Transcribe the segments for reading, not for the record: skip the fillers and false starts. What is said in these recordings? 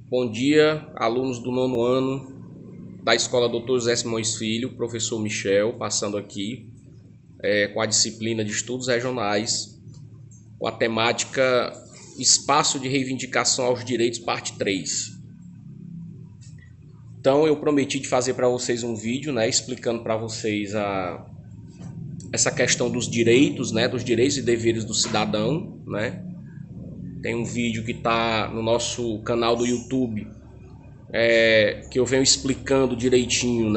Bom dia, alunos do nono ano da Escola Dr. José Simões Filho, professor Michel, passando aqui com a disciplina de Estudos Regionais, com a temática Espaço de Reivindicação aos Direitos, parte 3. Então eu prometi de fazer para vocês um vídeo, explicando para vocês essa questão dos direitos, dos direitos e deveres do cidadão, Tem um vídeo que está no nosso canal do YouTube, que eu venho explicando direitinho,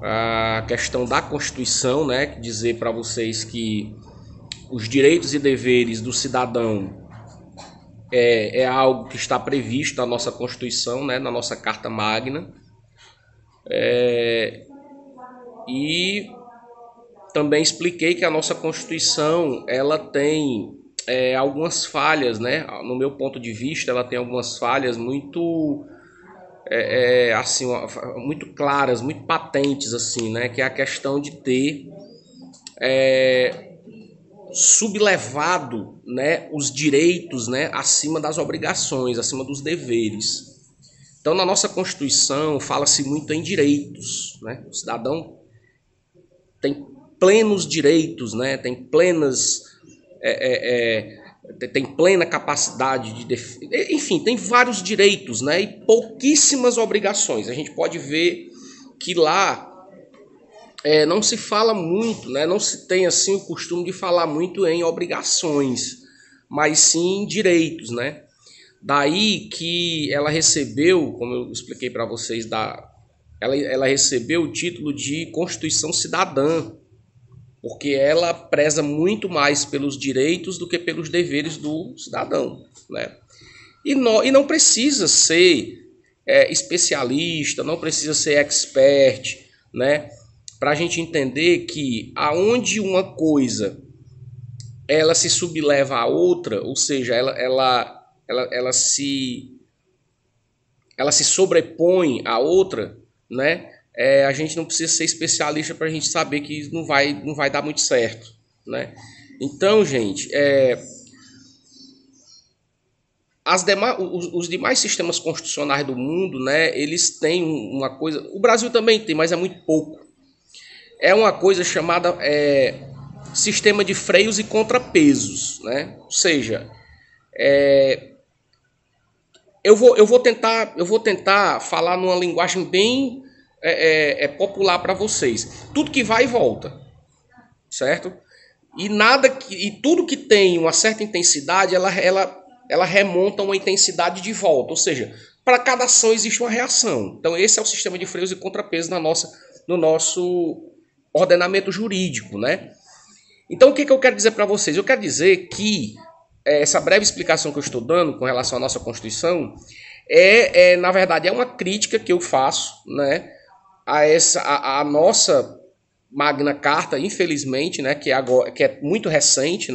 a questão da Constituição, dizer para vocês que os direitos e deveres do cidadão é algo que está previsto na nossa Constituição, na nossa Carta Magna, e também expliquei que a nossa Constituição ela tem algumas falhas, no meu ponto de vista, ela tem algumas falhas muito assim, muito claras, muito patentes, assim, que é a questão de ter sublevado, os direitos, acima das obrigações, acima dos deveres. Então, na nossa Constituição fala-se muito em direitos, O cidadão tem plenos direitos, tem plenas tem plena capacidade de enfim, tem vários direitos, e pouquíssimas obrigações. A gente pode ver que lá não se fala muito, não se tem assim o costume de falar muito em obrigações, mas sim em direitos, Daí que ela recebeu, como eu expliquei para vocês, ela recebeu o título de Constituição Cidadã, porque ela preza muito mais pelos direitos do que pelos deveres do cidadão, E não precisa ser especialista, não precisa ser expert, para a gente entender que aonde uma coisa ela se subleva à outra, ou seja, ela se sobrepõe à outra, a gente não precisa ser especialista para a gente saber que não vai dar muito certo, Então, gente, os demais sistemas constitucionais do mundo, eles têm uma coisa, o Brasil também tem, mas é muito pouco. É uma coisa chamada sistema de freios e contrapesos, Ou seja, eu vou tentar falar numa linguagem bem popular para vocês. Tudo que vai e volta, certo? E tudo que tem uma certa intensidade, ela remonta uma intensidade de volta. Ou seja, para cada ação existe uma reação. Então esse é o sistema de freios e contrapesos no nosso ordenamento jurídico, Então o que eu quero dizer para vocês? Eu quero dizer que essa breve explicação que eu estou dando com relação à nossa Constituição na verdade, é uma crítica que eu faço, a nossa Magna Carta, infelizmente, que é muito recente,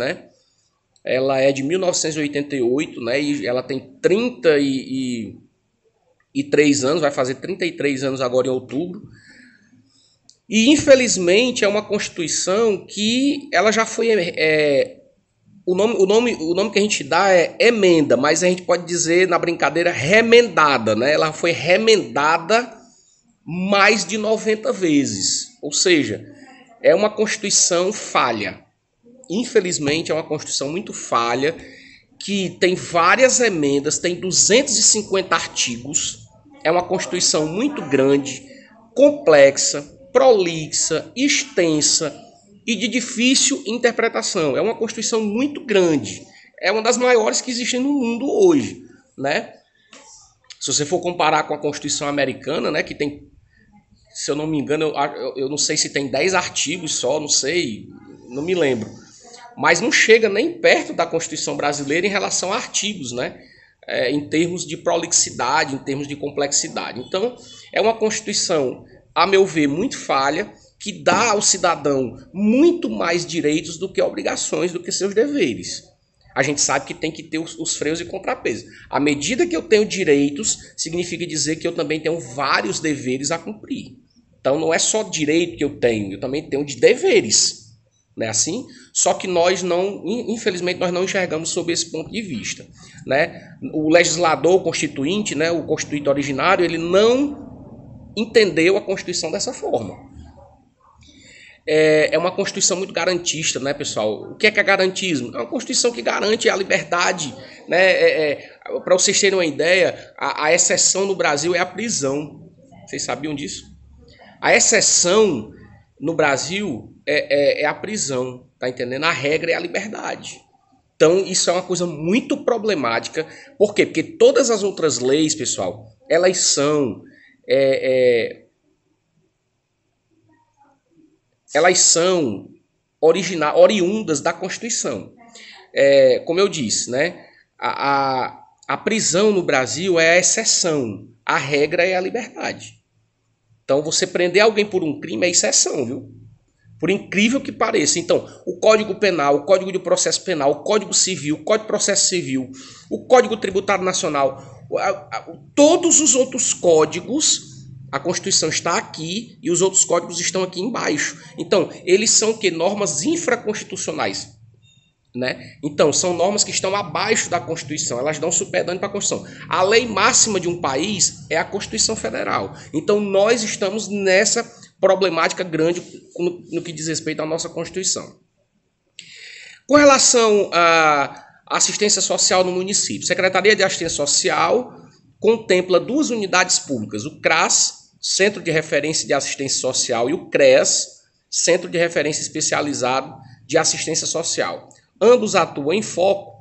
Ela é de 1988, e ela tem 33 anos, vai fazer 33 anos agora em outubro. E infelizmente é uma Constituição que ela já foi o nome que a gente dá é emenda, mas a gente pode dizer na brincadeira remendada, Ela foi remendada mais de 90 vezes. Ou seja, é uma Constituição falha. Infelizmente é uma Constituição muito falha, que tem várias emendas, tem 250 artigos. É uma Constituição muito grande, complexa, prolixa, extensa e de difícil interpretação. É uma Constituição muito grande. É uma das maiores que existem no mundo hoje, Se você for comparar com a Constituição americana, que tem, se eu não me engano, eu não sei se tem 10 artigos só, não sei, não me lembro. Mas não chega nem perto da Constituição brasileira em relação a artigos, em termos de prolixidade, em termos de complexidade. Então, é uma Constituição, a meu ver, muito falha, que dá ao cidadão muito mais direitos do que obrigações, do que seus deveres. A gente sabe que tem que ter os freios e contrapesos. À medida que eu tenho direitos, significa dizer que eu também tenho vários deveres a cumprir. Então não é só direito que eu tenho também tenho de deveres. não é assim? Só que nós não, infelizmente, nós não enxergamos sob esse ponto de vista, né? O legislador o constituinte, né, o constituinte originário, ele não entendeu a Constituição dessa forma. É uma Constituição muito garantista, né, pessoal? O que é garantismo? É uma Constituição que garante a liberdade, né? Para vocês terem uma ideia, a exceção no Brasil é a prisão. Vocês sabiam disso? A exceção no Brasil é a prisão, tá entendendo? A regra é a liberdade. Então, isso é uma coisa muito problemática. Por quê? Porque todas as outras leis, pessoal, elas são oriundas da Constituição. Como eu disse, né? A prisão no Brasil é a exceção. A regra é a liberdade. Então, você prender alguém por um crime é exceção, viu? Por incrível que pareça. Então, o Código Penal, o Código de Processo Penal, o Código Civil, o Código de Processo Civil, o Código Tributário Nacional, todos os outros códigos, a Constituição está aqui e os outros códigos estão aqui embaixo. Então, eles são o quê? Normas infraconstitucionais. Né? Então, são normas que estão abaixo da Constituição, elas dão superdano para a Constituição. A lei máxima de um país é a Constituição Federal. Então, nós estamos nessa problemática grande no que diz respeito à nossa Constituição. Com relação à assistência social no município, Secretaria de Assistência Social contempla 2 unidades públicas, o CRAS, Centro de Referência de Assistência Social, e o CREAS, Centro de Referência Especializado de Assistência Social. Ambos atuam em foco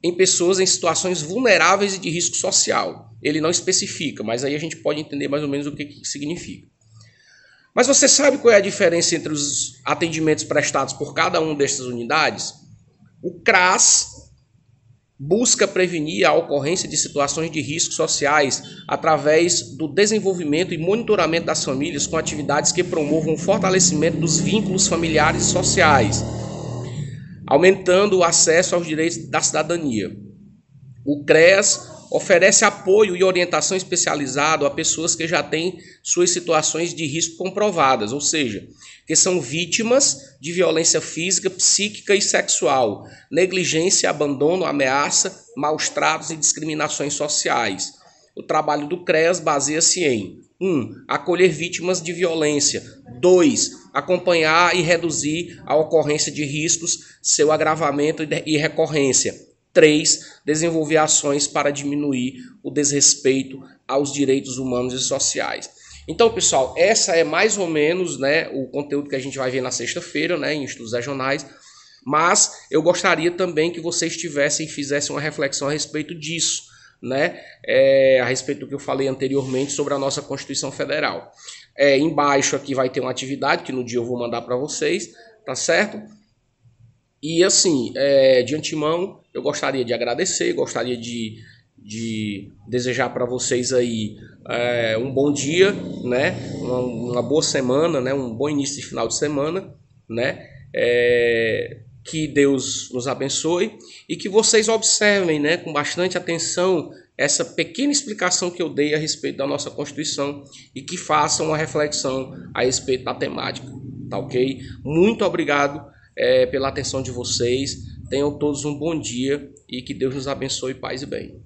em pessoas em situações vulneráveis e de risco social. Ele não especifica, mas aí a gente pode entender mais ou menos o que significa. Mas você sabe qual é a diferença entre os atendimentos prestados por cada uma dessas unidades? O CRAS busca prevenir a ocorrência de situações de risco sociais através do desenvolvimento e monitoramento das famílias com atividades que promovam o fortalecimento dos vínculos familiares e sociais, aumentando o acesso aos direitos da cidadania. O CREAS oferece apoio e orientação especializado a pessoas que já têm suas situações de risco comprovadas, ou seja, que são vítimas de violência física, psíquica e sexual, negligência, abandono, ameaça, maus tratos e discriminações sociais. O trabalho do CREAS baseia-se em 1. Acolher vítimas de violência. 2. Acompanhar e reduzir a ocorrência de riscos, seu agravamento e recorrência. 3. Desenvolver ações para diminuir o desrespeito aos direitos humanos e sociais. Então, pessoal, essa é mais ou menos, né, o conteúdo que a gente vai ver na sexta-feira, né, em estudos regionais. Mas eu gostaria também que vocês fizessem uma reflexão a respeito disso, né, a respeito do que eu falei anteriormente sobre a nossa Constituição Federal. Embaixo aqui vai ter uma atividade que no dia eu vou mandar para vocês, tá certo? E assim, de antemão, eu gostaria de agradecer, gostaria de desejar para vocês aí um bom dia, né? Uma boa semana, né? Um bom início de final de semana, né? Que Deus nos abençoe e que vocês observem, né, com bastante atenção essa pequena explicação que eu dei a respeito da nossa Constituição e que façam uma reflexão a respeito da temática, tá ok? Muito obrigado pela atenção de vocês, tenham todos um bom dia e que Deus nos abençoe, paz e bem.